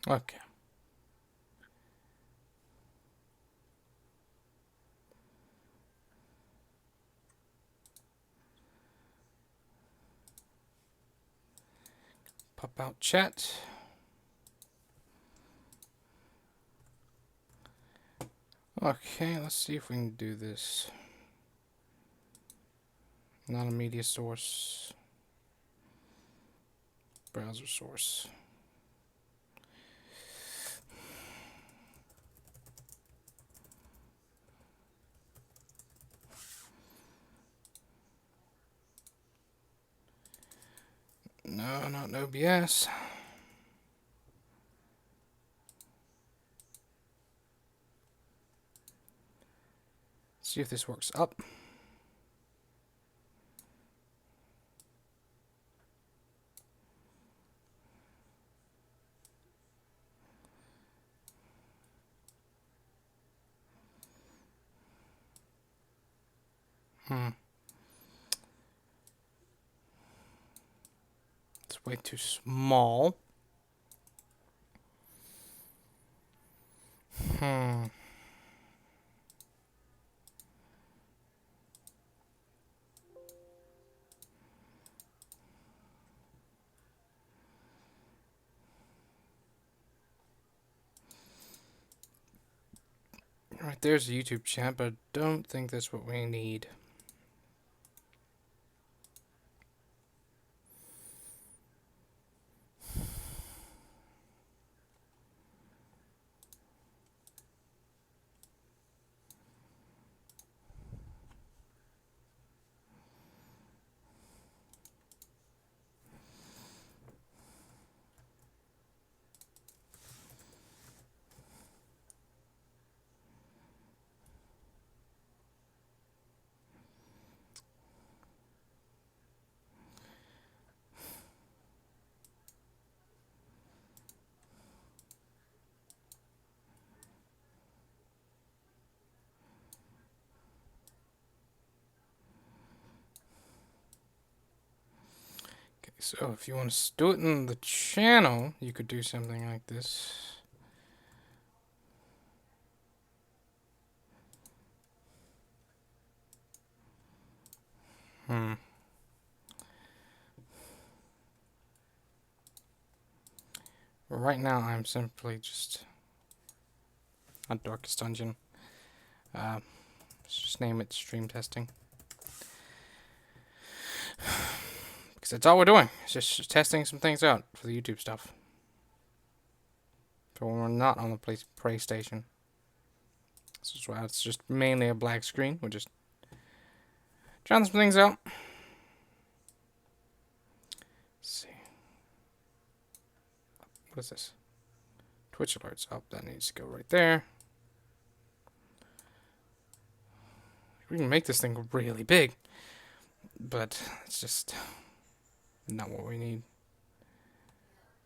Okay. Pop out chat. Okay, let's see if we can do this. Not a media source. Browser source. No, not OBS. See if this works up. It's way too small. Right, there's a YouTube chat, but I don't think that's what we need. Okay, so if you want to do it in the channel, you could do something like this. Right now, I'm simply just on Darkest Dungeon. Let's just name it Stream Testing. Because that's all we're doing. It's just testing some things out for the YouTube stuff. So when we're not on the PlayStation. This is why it's just mainly a black screen. We're just trying some things out. Let's see. What is this? Twitch alerts. Oh, that needs to go right there. We can make this thing really big. But it's just not what we need.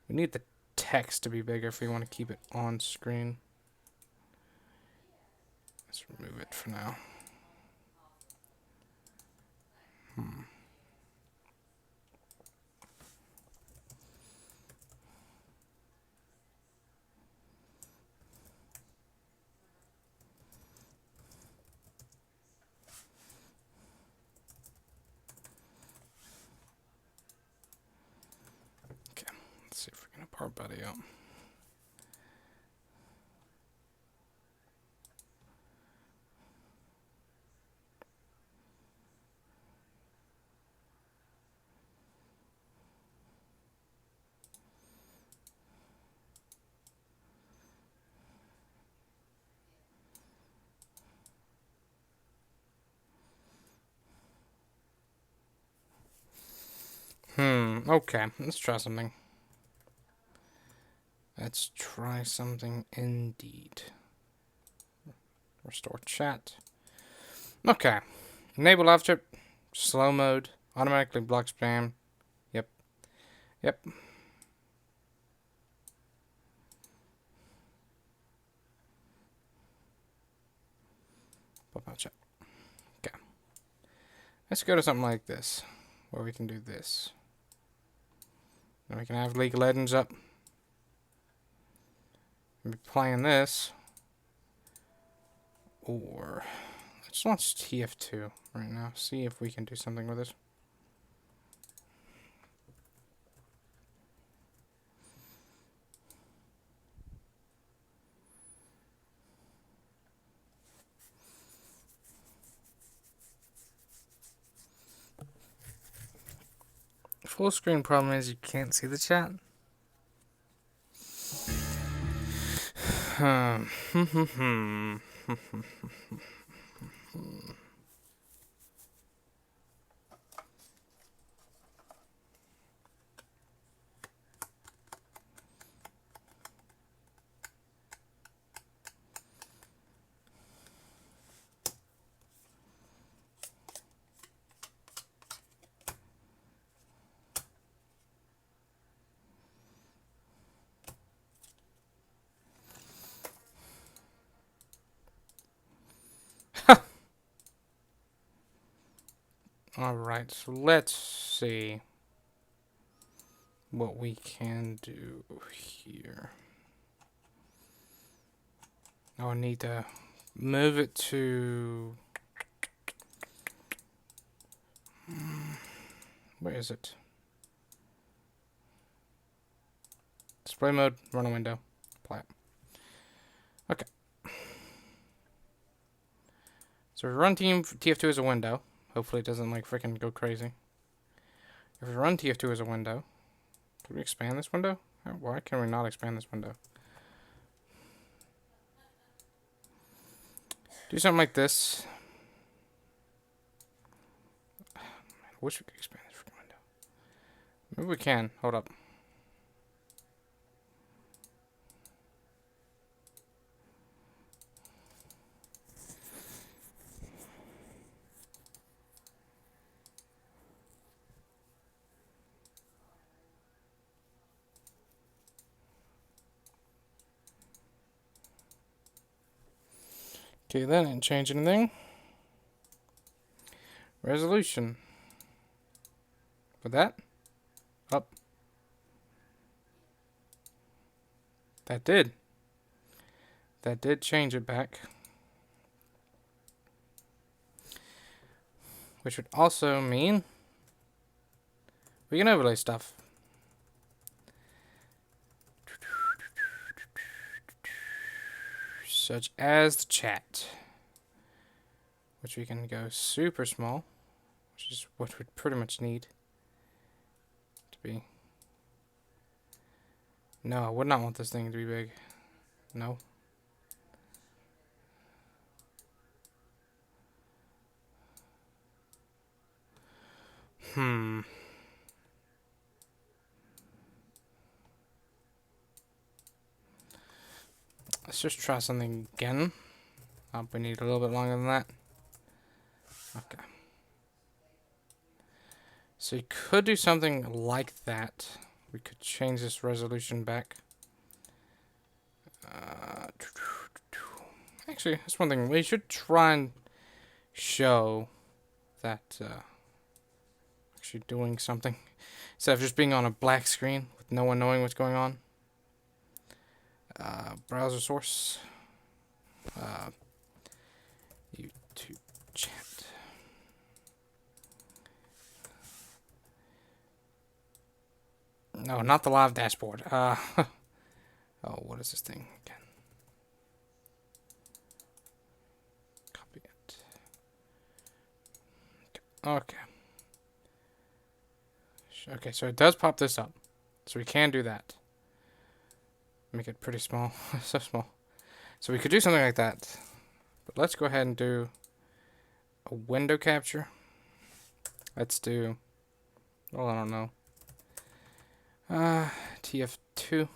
We need the text to be bigger if we want to keep it on screen. Let's remove it for now. Okay, let's see if we can apart buddy out. Okay, let's try something. Let's try something indeed. Restore chat. Okay. Enable live chat. Slow mode. Automatically block spam. Yep. Yep. Pop out chat. Okay. Let's go to something like this. Where we can do this. Then we can have League of Legends up. be playing this. Or let's launch TF2 right now. See if we can do something with this. Full screen problem is you can't see the chat. Alright, so let's see what we can do here. I need to move it to... Where is it? Display mode, run a window, apply it. Okay. So if we run TF2 as a window, hopefully it doesn't like freaking go crazy. If we run TF2 as a window, can we expand this window? Why can we not expand this window? Do something like this. I wish we could expand this freaking window. Maybe we can. Hold up. Okay, that didn't change anything. Resolution. With that? Up. That did. That did change it back. Which would also mean we can overlay stuff. Such as the chat. Which we can go super small. Which is what we'd pretty much need to be. No, I would not want this thing to be big. No. Let's just try something again. We need a little bit longer than that. Okay. So you could do something like that. We could change this resolution back. Actually, that's one thing. We should try and show that actually doing something. Instead of just being on a black screen with no one knowing what's going on. Browser source. YouTube chat. No, not the live dashboard. Oh, what is this thing again? Copy it. Okay. Okay, so it does pop this up. So we can do that. Make it pretty small. So small. So we could do something like that. But let's go ahead and do a window capture. Let's do... Well, I don't know. TF2.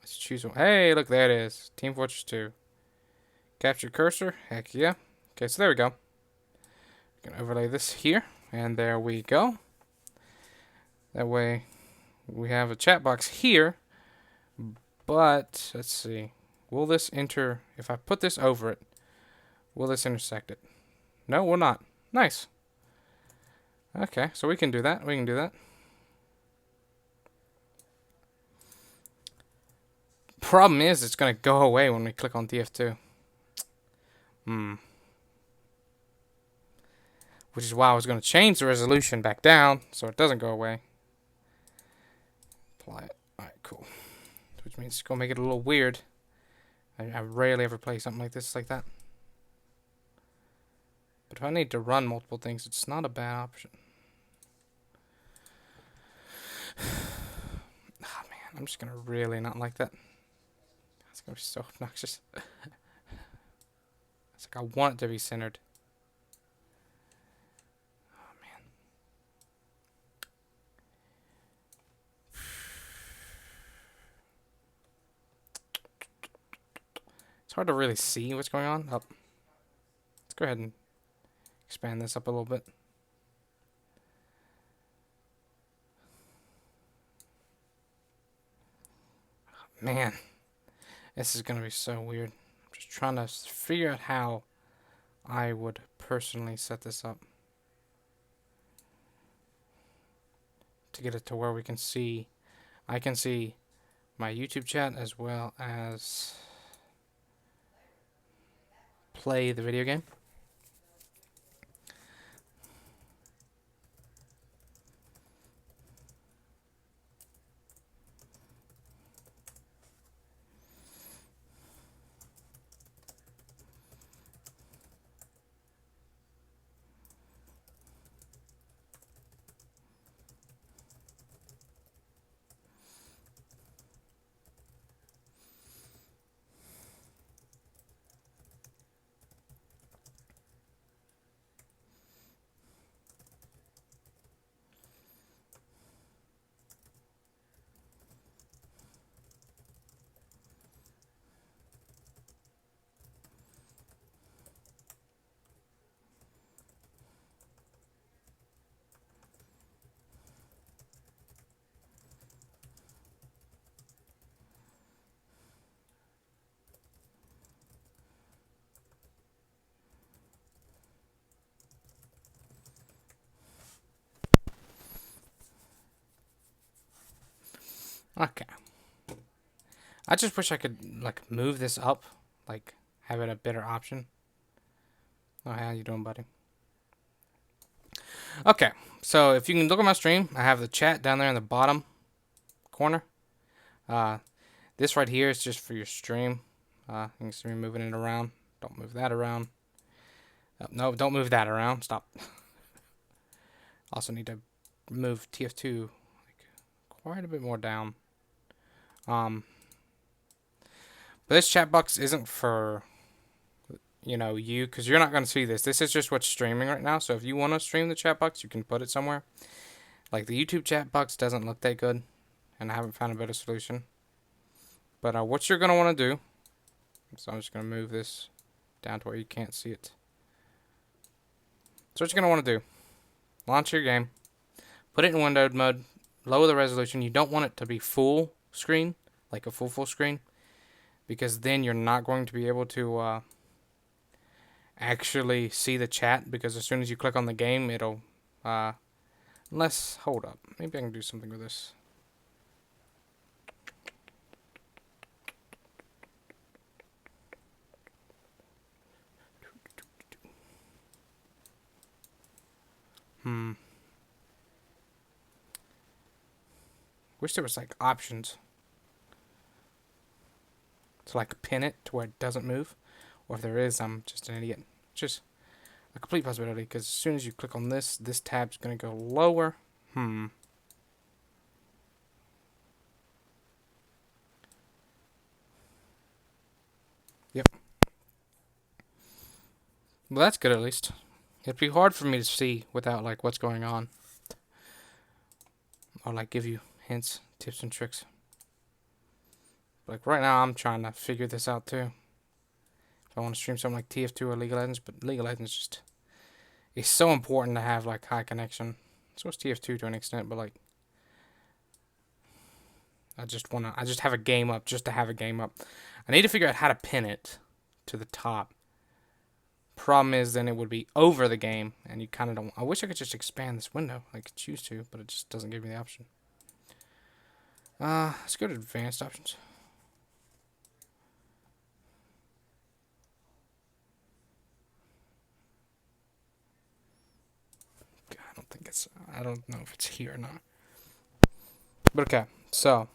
Let's choose one. Hey, look, there it is. Team Fortress 2. Capture cursor. Heck yeah. Okay, so there we go. We can overlay this here. And there we go. That way we have a chat box here. But, let's see. Will this enter... If I put this over it, will this intersect it? No, will not. Nice. Okay, so we can do that. We can do that. problem is, it's going to go away when we click on TF2. Which is why I was going to change the resolution back down so it doesn't go away. Apply it. Alright, cool. Which means it's going to make it a little weird. I rarely ever play something like this like that. But if I need to run multiple things, it's not a bad option. Oh man, I'm just going to really not like that. It's going to be so obnoxious. It's like I want it to be centered. Oh man. It's hard to really see what's going on. Oh. Let's go ahead and expand this up a little bit. Oh, man, this is going to be so weird. I'm just trying to figure out how I would personally set this up to get it to where we can see, I can see my YouTube chat as well as play the video game. Okay. I just wish I could like move this up, like have it a better option. Oh, how you doing, buddy? Okay, so if you can look at my stream, I have the chat down there in the bottom corner. This right here is just for your stream. You can see me moving it around. Don't move that around. No, don't move that around. Stop. Also need to move TF2 like quite a bit more down. But this chat box isn't for, you know, you, because you're not going to see this. This is just what's streaming right now. So if you want to stream the chat box, you can put it somewhere. Like the YouTube chat box doesn't look that good, and I haven't found a better solution. But what you're going to want to do, so I'm just going to move this down to where you can't see it. So what you're going to want to do, launch your game, put it in windowed mode, lower the resolution. You don't want it to be full screen, like a full screen, because then you're not going to be able to actually see the chat, because as soon as you click on the game, it'll hold up, maybe I can do something with this. Wish there was like options to like pin it to where it doesn't move, or if there is, I'm just an idiot. Just a complete possibility, because as soon as you click on this, this tab's gonna go lower. Yep. Well, that's good at least. It'd be hard for me to see without like what's going on, or like give you hints, tips, and tricks. Like right now, I'm trying to figure this out too. If I want to stream something like TF2 or League of Legends, but League of Legends just is so important to have like high connection. So is TF2 to an extent, but like I just have a game up just to have a game up. I need to figure out how to pin it to the top. Problem is, then it would be over the game, and you kind of don't. I wish I could just expand this window. I could choose to, but it just doesn't give me the option. Let's go to advanced options. I don't know if it's here or not. But okay, so.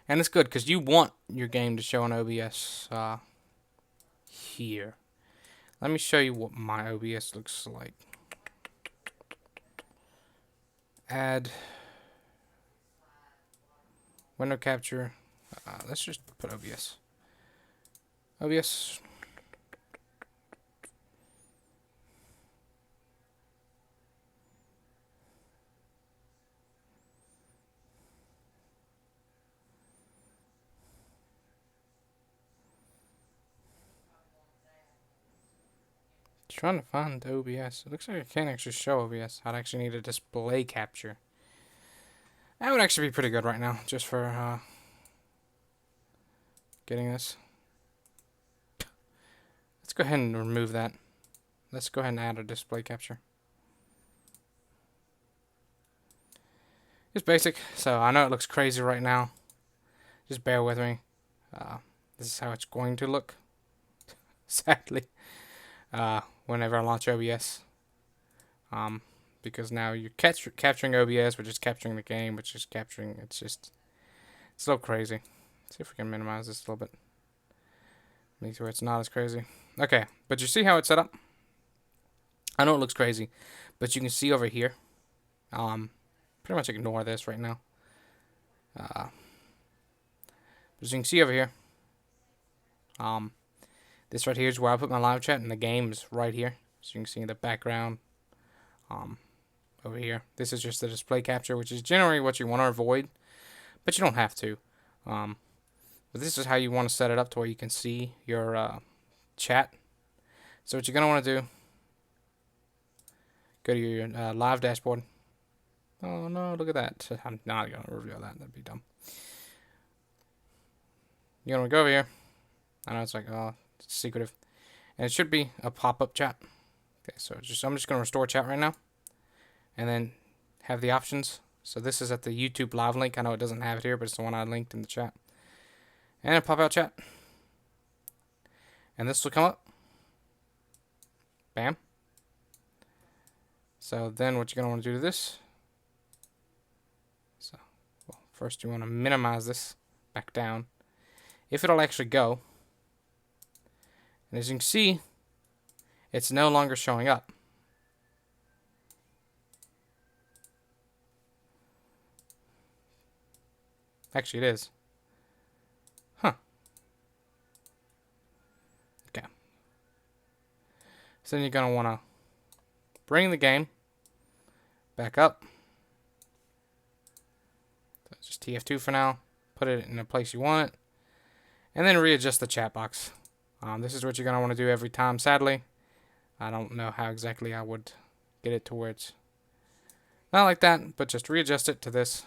And it's good because you want your game to show on OBS here. Let me show you what my OBS looks like. Add window capture. Let's just put OBS. OBS. Trying to find OBS. It looks like I can't actually show OBS. I'd actually need a display capture. That would actually be pretty good right now, just for getting this. Let's go ahead and remove that. Let's go ahead and add a display capture. It's basic, so I know it looks crazy right now. Just bear with me. This is how it's going to look, sadly, whenever I launch OBS. Because now you're capturing OBS, which is capturing the game, which is capturing, it's a little crazy. Let's see if we can minimize this a little bit. Make sure it's not as crazy. Okay, but you see how it's set up? I know it looks crazy, but you can see over here. Pretty much ignore this right now. As you can see over here, this right here is where I put my live chat, and the game's right here. So you can see in the background, over here. This is just the display capture, which is generally what you want to avoid, but you don't have to. But this is how you want to set it up to where you can see your chat. So what you're gonna want to do, go to your live dashboard. Oh no, look at that. I'm not gonna reveal that. That'd be dumb. You're gonna go over here. I know it's like, oh, it's secretive. And it should be a pop-up chat. Okay, so I'm just gonna restore chat right now. And then have the options. So this is at the YouTube live link. I know it doesn't have it here, but it's the one I linked in the chat. And a pop-out chat. And this will come up. Bam. So then what you're gonna want to do to this. So, well, first you want to minimize this back down. If it'll actually go. And as you can see, it's no longer showing up. Actually, it is. Huh. Okay. So then you're going to want to bring the game back up. So just TF2 for now. Put it in the place you want it. And then readjust the chat box. This is what you're going to want to do every time, sadly. I don't know how exactly I would get it to where it's not like that, but just readjust it to this.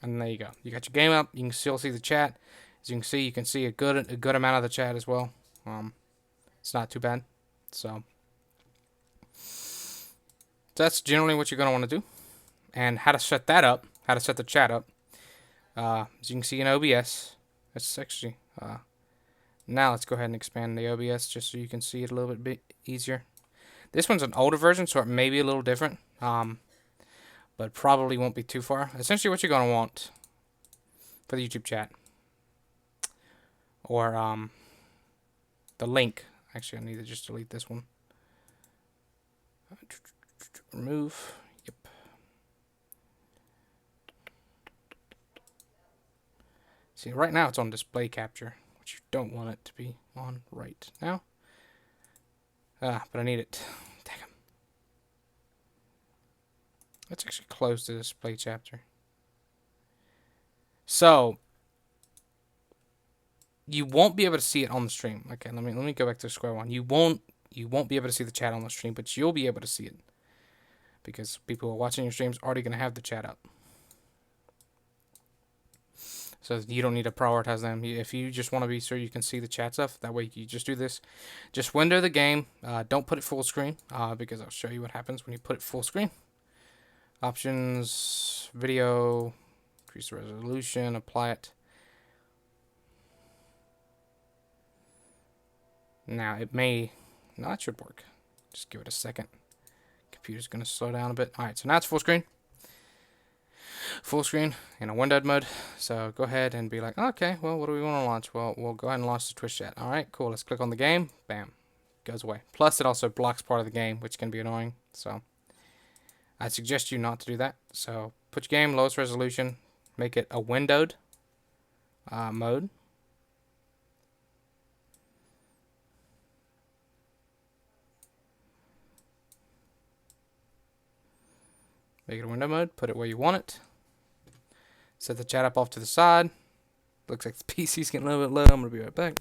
And there you go. You got your game up. You can still see the chat. As you can see a good amount of the chat as well. It's not too bad. So that's generally what you're going to want to do. And how to set that up, how to set the chat up. As you can see in OBS, it's actually... now let's go ahead and expand the OBS just so you can see it a little bit easier. This one's an older version, so it may be a little different. But probably won't be too far. Essentially what you're going to want for the YouTube chat. Or the link. Actually, I need to just delete this one. Remove. Yep. See, right now it's on display capture, which you don't want it to be on right now. But I need it. Dang 'em. Let's actually close the display chapter. So you won't be able to see it on the stream. Okay, let me go back to square one. You won't be able to see the chat on the stream, but you'll be able to see it because people who are watching your streams are already going to have the chat up. So you don't need to prioritize them. If you just want to be sure you can see the chat stuff, that way you just do this. Just window the game. Don't put it full screen because I'll show you what happens when you put it full screen. Options, video, increase the resolution, apply it. Now it may, no, that should work. Just give it a second. Computer's gonna slow down a bit. Alright, so now it's full screen. Full screen in a windowed mode. So go ahead and be like, okay, well, what do we want to launch? Well, we'll go ahead and launch the Twitch chat. Alright, cool. Let's click on the game. Bam. Goes away. Plus, it also blocks part of the game, which can be annoying. So I suggest you not to do that. So put your game lowest resolution. Make it a windowed mode. Make it a window mode. Put it where you want it. Set the chat up off to the side. Looks like the PC's getting a little bit low. I'm going to be right back.